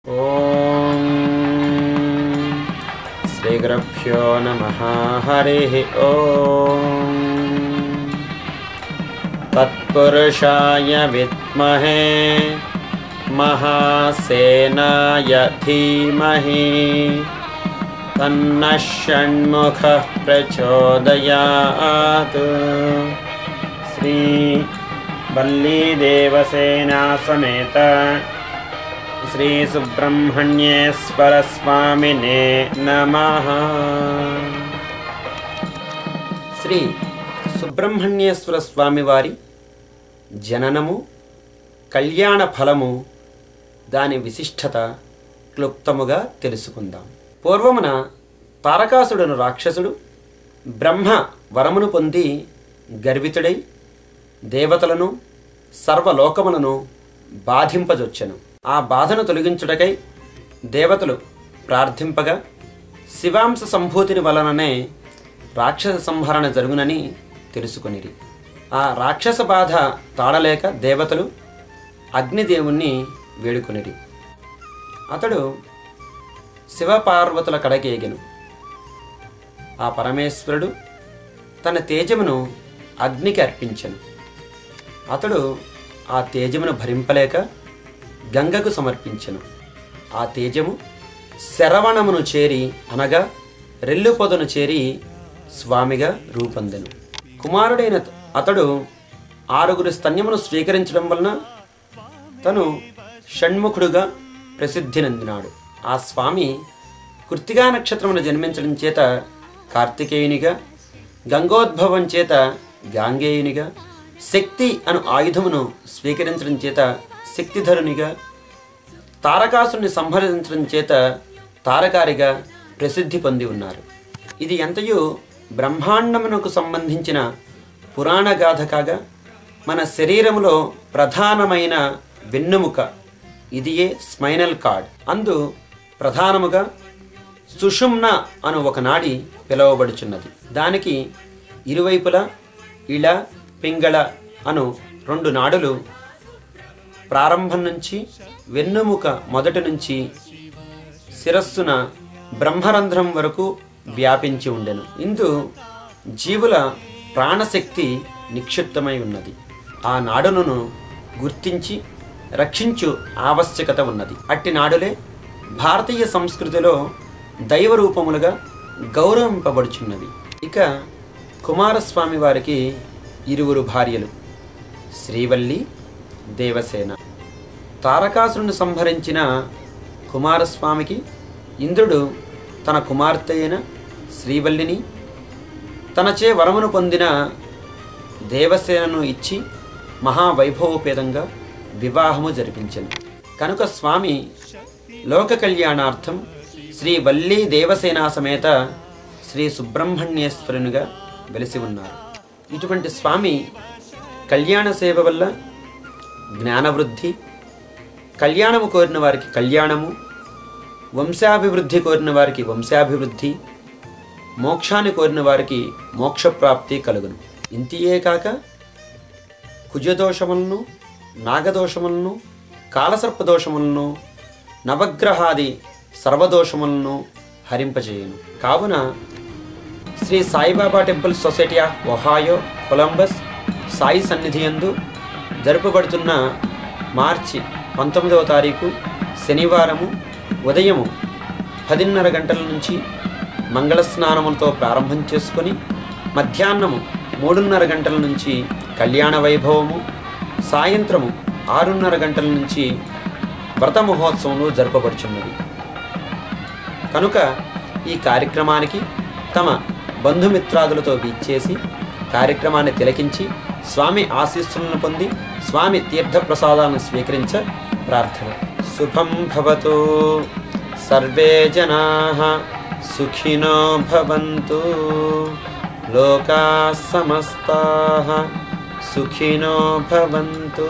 ఓం శ్రీ గురుభ్యో నమః. హరి ఓం తత్పురుషాయ విద్మహే మహాసేనాయ ధీమహి తన్నః షణ్ముఖః ప్రచోదయాత్. శ్రీ వల్లీ దేవసేనా సమేత శ్రీ సుబ్రహ్మణ్యేశ్వర స్వామినే నమః. శ్రీ సుబ్రహ్మణ్యేశ్వర స్వామి వారి జననము, కళ్యాణ ఫలము, దాని విశిష్టత క్లుప్తముగా తెలుసుకుందాం. పూర్వమున తారకాసుడును రాక్షసుడు బ్రహ్మ వరమును పొంది గర్వితుడై దేవతలను సర్వలోకములను బాధింపజొచ్చెను. ఆ బాధను తొలగించుటకై దేవతలు ప్రార్థింపగా శివాంశ సంభూతిని వలననే రాక్షస సంహరణ జరుగునని తెలుసుకొనిరి. ఆ రాక్షస బాధ తాడలేక దేవతలు అగ్నిదేవుణ్ణి వేడుకొనిరి. అతడు శివపార్వతుల కడకేగెను. ఆ పరమేశ్వరుడు తన తేజమును అగ్నికి అర్పించెను. అతడు ఆ తేజమును భరింపలేక గంగకు సమర్పించెను. ఆ తేజము శరవణమును చేరి అనగా రెల్లు పొదను చేరి స్వామిగా రూపొందెను. కుమారుడైన అతడు 6 స్తన్యమును స్వీకరించడం వలన తను షణ్ముఖుడుగా ప్రసిద్ధి నందినాడు. ఆ స్వామి కృత్తికా నక్షత్రమును జన్మించడం చేత కార్తికేయునిగా, గంగోద్భవం చేత గాంగేయునిగా, శక్తి అను ఆయుధమును స్వీకరించడం చేత శక్తిధరునిగా, తారకాసుని సంహరించడం చేత తారకారిగా ప్రసిద్ధి పొంది ఉన్నారు. ఇది ఎంతయు బ్రహ్మాండమునకు సంబంధించిన పురాణ గాథ కాగా మన శరీరములో ప్రధానమైన వెన్నుముక, ఇదియే స్పైనల్ కార్డ్. అందు ప్రధానముగా సుషుమ్న అను ఒక నాడి పిలువబడుచున్నది. దానికి ఇరువైపులా ఇళ, పింగళ అను 2 నాడులు ప్రారంభం నుంచి వెన్నుముక మొదటి నుంచి శిరస్సున బ్రహ్మరంధ్రం వరకు వ్యాపించి ఉండెను. ఇందు జీవుల ప్రాణశక్తి నిక్షిప్తమై ఉన్నది. ఆ నాడులను గుర్తించి రక్షించు ఆవశ్యకత ఉన్నది. అట్టి నాడులే భారతీయ సంస్కృతిలో దైవ రూపములుగా గౌరవింపబడుచున్నవి. ఇక కుమారస్వామి వారికి 2 భార్యలు, శ్రీవల్లి, దేవసేన. తారకాసురుని సంహరించిన కుమారస్వామికి ఇంద్రుడు తన కుమార్తె అయిన శ్రీవల్లిని తనచే వరమును పొందిన దేవసేనను ఇచ్చి మహావైభవోపేతంగా వివాహము జరిపించెను. కనుక స్వామి లోక కళ్యాణార్థం శ్రీ వల్లీ దేవసేనా సమేత శ్రీ సుబ్రహ్మణ్యేశ్వరునిగా వెలిసి ఉన్నారు. ఇటువంటి స్వామి కళ్యాణ సేవ వల్ల జ్ఞానవృద్ధి, కళ్యాణము కోరిన వారికి కళ్యాణము, వంశాభివృద్ధి కోరిన వారికి వంశాభివృద్ధి, మోక్షాన్ని కోరిన వారికి మోక్షప్రాప్తి కలుగును. ఇంతియే కాక కుజదోషములను, నాగదోషములను, కాలసర్పదోషములను, నవగ్రహాది సర్వదోషములను హరింపజేయును. కావున Shri Saibaba temple society of Ohio, Columbus Sai సన్నిధియందు జరుపబడుతున్న మార్చి 19వ తారీఖు శనివారము ఉదయము 10:30 గంటల నుంచి మంగళ స్నానములతో ప్రారంభం చేసుకొని మధ్యాహ్నము 3:30 గంటల నుంచి కళ్యాణ వైభవము, సాయంత్రము 6:30 గంటల నుంచి వ్రత మహోత్సవములు జరపబడుచున్నవి. కనుక ఈ కార్యక్రమానికి తమ బంధుమిత్రాదులతో వీచ్చేసి కార్యక్రమాన్ని తిలకించి స్వామి ఆశీస్సులను పొంది స్వామి తీర్థప్రసాదాలను స్వీకరించ ప్రార్థన. శుభం భవతు, సర్వే జనాః సుఖినో భవంతు, లోకాః సమస్తాః సుఖినో భవంతు.